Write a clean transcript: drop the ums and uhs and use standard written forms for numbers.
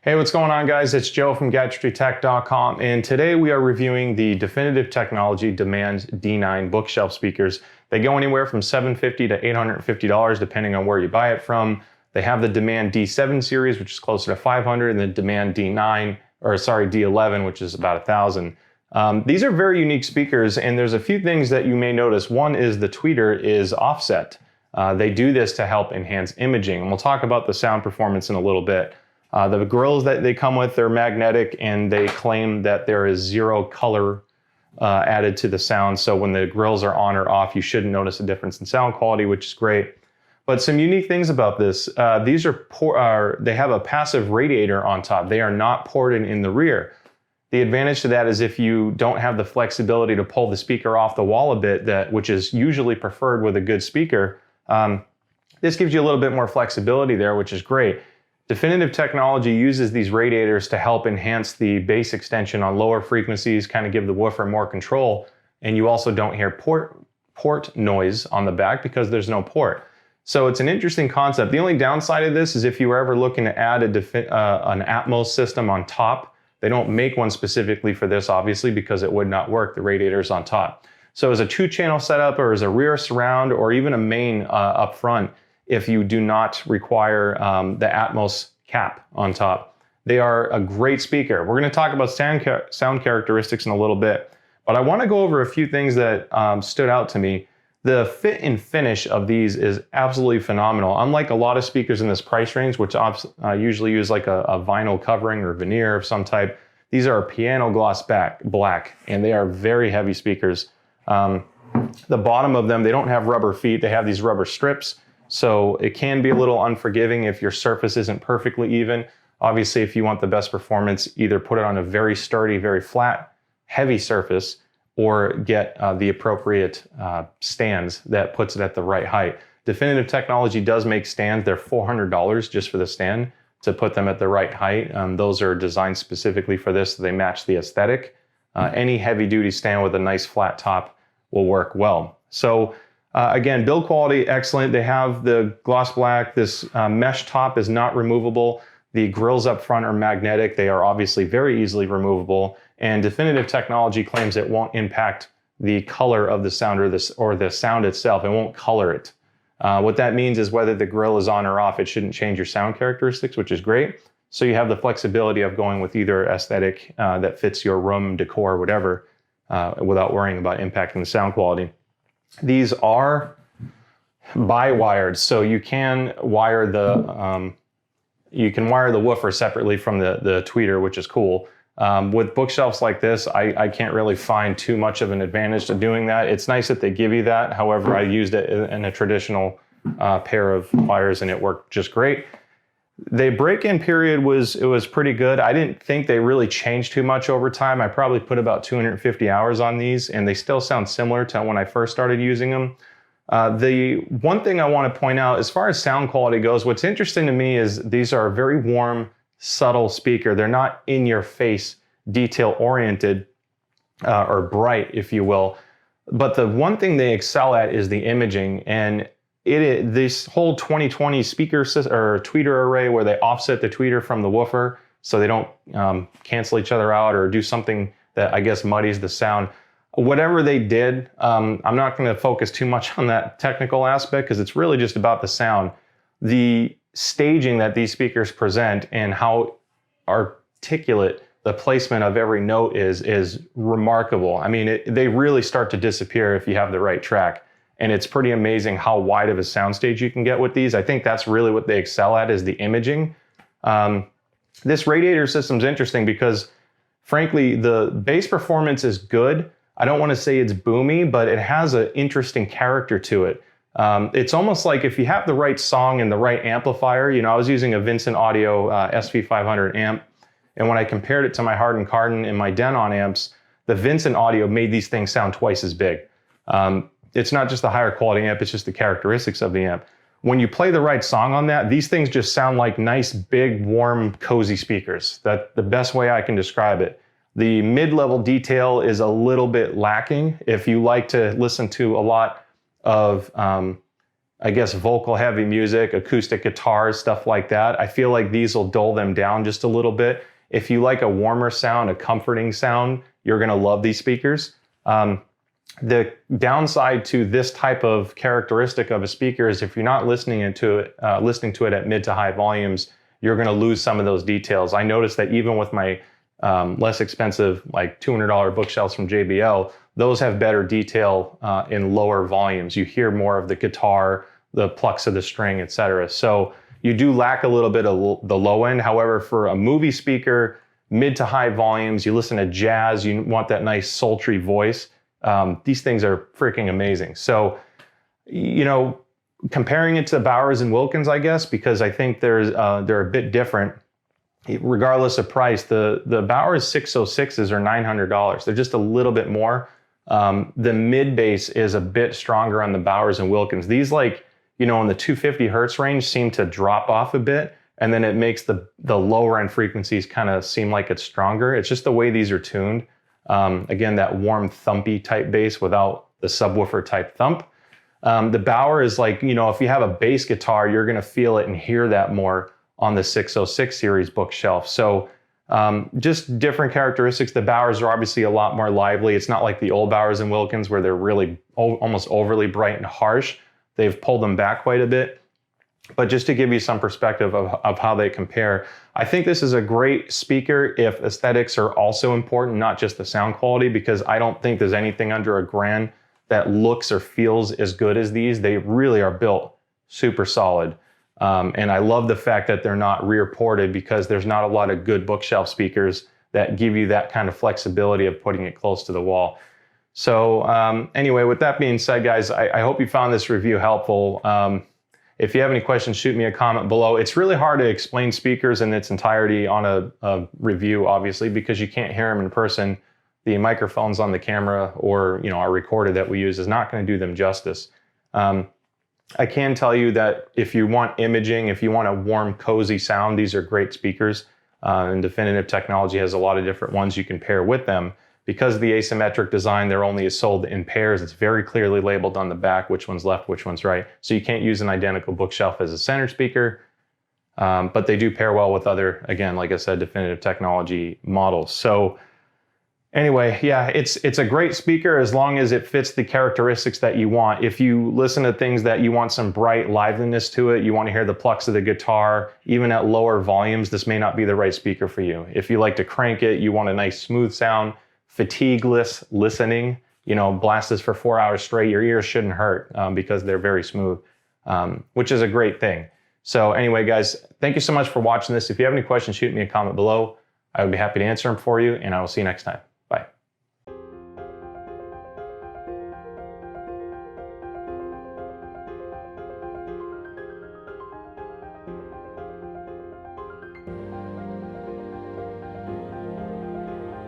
Hey, what's going on, guys? It's Joe from GadgetryTech.com, and today we are reviewing the Definitive Technology DeMan's D9 bookshelf speakers. They go anywhere from $750 to $850 depending on where you buy it from. They have the DeMan D7 series, which is closer to $500, and the DeMan D11, which is about $1,000. These are very unique speakers, and there's a few things that you may notice. One is the tweeter is offset. They do this to help enhance imaging, and we'll talk about the sound performance in a little bit. The grills that they come with, they're magnetic, and they claim that there is zero color added to the sound. So when the grills are on or off, you shouldn't notice a difference in sound quality, which is great. But some unique things about this, they have a passive radiator on top. They are not ported in the rear. The advantage to that is if you don't have the flexibility to pull the speaker off the wall a bit, which is usually preferred with a good speaker, this gives you a little bit more flexibility there, which is great. Definitive Technology uses these radiators to help enhance the bass extension on lower frequencies, kind of give the woofer more control, and you also don't hear port noise on the back because there's no port. So it's an interesting concept. The only downside of this is if you were ever looking to add an Atmos system on top, they don't make one specifically for this, obviously, because it would not work. The radiator's on top. So as a 2-channel setup, or as a rear surround, or even a main up front, if you do not require the Atmos cap on top, they are a great speaker. We're going to talk about sound characteristics in a little bit, but I want to go over a few things that stood out to me. The fit and finish of these is absolutely phenomenal. Unlike a lot of speakers in this price range, which usually use like a vinyl covering or veneer of some type, these are piano gloss black, and they are very heavy speakers. The bottom of them, they don't have rubber feet. They have these rubber strips. So it can be a little unforgiving if your surface isn't perfectly even. Obviously, if you want the best performance, either put it on a very sturdy, very flat, heavy surface, or get the appropriate stands that puts it at the right height. Definitive Technology does make stands. They're $400 just for the stand to put them at the right height. Those are designed specifically for this, so they match the aesthetic. Any heavy-duty stand with a nice flat top will work well. So again, build quality, excellent. They have the gloss black. This mesh top is not removable. The grills up front are magnetic. They are obviously very easily removable. And Definitive Technology claims it won't impact the color of the sound or the sound itself. It won't color it. What that means is whether the grill is on or off, it shouldn't change your sound characteristics, which is great. So you have the flexibility of going with either aesthetic that fits your room, decor, whatever, without worrying about impacting the sound quality. These are bi-wired, so you can wire the woofer separately from the tweeter, which is cool. With bookshelves like this, I can't really find too much of an advantage to doing that. It's nice that they give you that. However, I used it in a traditional pair of wires, and it worked just great. The break-in period was pretty good. I didn't think they really changed too much over time. I probably put about 250 hours on these, and they still sound similar to when I first started using them. The one thing I want to point out, as far as sound quality goes, what's interesting to me is these are a very warm, subtle speaker. They're not in-your-face, detail-oriented, or bright, if you will. But the one thing they excel at is the imaging, and this whole 2020 speaker or tweeter array where they offset the tweeter from the woofer so they don't cancel each other out or do something that I guess muddies the sound. Whatever they did, I'm not going to focus too much on that technical aspect because it's really just about the sound. The staging that these speakers present and how articulate the placement of every note is remarkable. I mean, they really start to disappear if you have the right track. And it's pretty amazing how wide of a soundstage you can get with these. I think that's really what they excel at, is the imaging. This radiator system's interesting because, frankly, the bass performance is good. I don't want to say it's boomy, but it has an interesting character to it. It's almost like if you have the right song and the right amplifier. You know, I was using a Vincent Audio SV500 amp, and when I compared it to my Hardin Kardon and my Denon amps, the Vincent Audio made these things sound twice as big. It's not just the higher quality amp, it's just the characteristics of the amp. When you play the right song on that, these things just sound like nice, big, warm, cozy speakers. That's the best way I can describe it. The mid-level detail is a little bit lacking. If you like to listen to a lot of I guess, vocal heavy music, acoustic guitars, stuff like that. I feel like these will dull them down just a little bit. If you like a warmer sound, a comforting sound, you're gonna love these speakers. The downside to this type of characteristic of a speaker is if you're not listening to it at mid to high volumes, you're gonna lose some of those details. I noticed that even with my less expensive, like $200 bookshelves from JBL, those have better detail in lower volumes. You hear more of the guitar, the plucks of the string, etc. So you do lack a little bit of the low end. However, for a movie speaker, mid to high volumes, you listen to jazz, you want that nice sultry voice. These things are freaking amazing. So, you know, comparing it to Bowers and Wilkins, I guess, because I think they're a bit different. Regardless of price, the Bowers 606s are $900. They're just a little bit more. The mid bass is a bit stronger on the Bowers and Wilkins. These, like, you know, in the 250 hertz range seem to drop off a bit, and then it makes the lower end frequencies kind of seem like it's stronger. It's just the way these are tuned. Again, that warm thumpy type bass without the subwoofer type thump. The Bauer is like, you know, if you have a bass guitar, you're gonna feel it and hear that more on the 606 series bookshelf. So just different characteristics. The Bowers are obviously a lot more lively. It's not like the old Bowers and Wilkins where they're really almost overly bright and harsh. They've pulled them back quite a bit. But just to give you some perspective of how they compare, I think this is a great speaker if aesthetics are also important, not just the sound quality, because I don't think there's anything under $1,000 that looks or feels as good as these. They really are built super solid. And I love the fact that they're not rear ported, because there's not a lot of good bookshelf speakers that give you that kind of flexibility of putting it close to the wall. So anyway, with that being said, guys, I hope you found this review helpful. If you have any questions, shoot me a comment below. It's really hard to explain speakers in its entirety on a review, obviously, because you can't hear them in person. The microphones on the camera or, you know, our recorder that we use is not going to do them justice. I can tell you that if you want imaging, if you want a warm, cozy sound, these are great speakers. And Definitive Technology has a lot of different ones you can pair with them. Because of the asymmetric design, they're only sold in pairs. It's very clearly labeled on the back which one's left, which one's right. So you can't use an identical bookshelf as a center speaker, but they do pair well with other, again, like I said, Definitive Technology models. So anyway, yeah, it's a great speaker as long as it fits the characteristics that you want. If you listen to things that you want some bright liveliness to it, you want to hear the plucks of the guitar, even at lower volumes, this may not be the right speaker for you. If you like to crank it, you want a nice smooth sound, fatigueless listening, you know, blast this for 4 hours straight, your ears shouldn't hurt because they're very smooth, which is a great thing. So anyway, guys, thank you so much for watching this. If you have any questions, shoot me a comment below. I would be happy to answer them for you, and I will see you next time.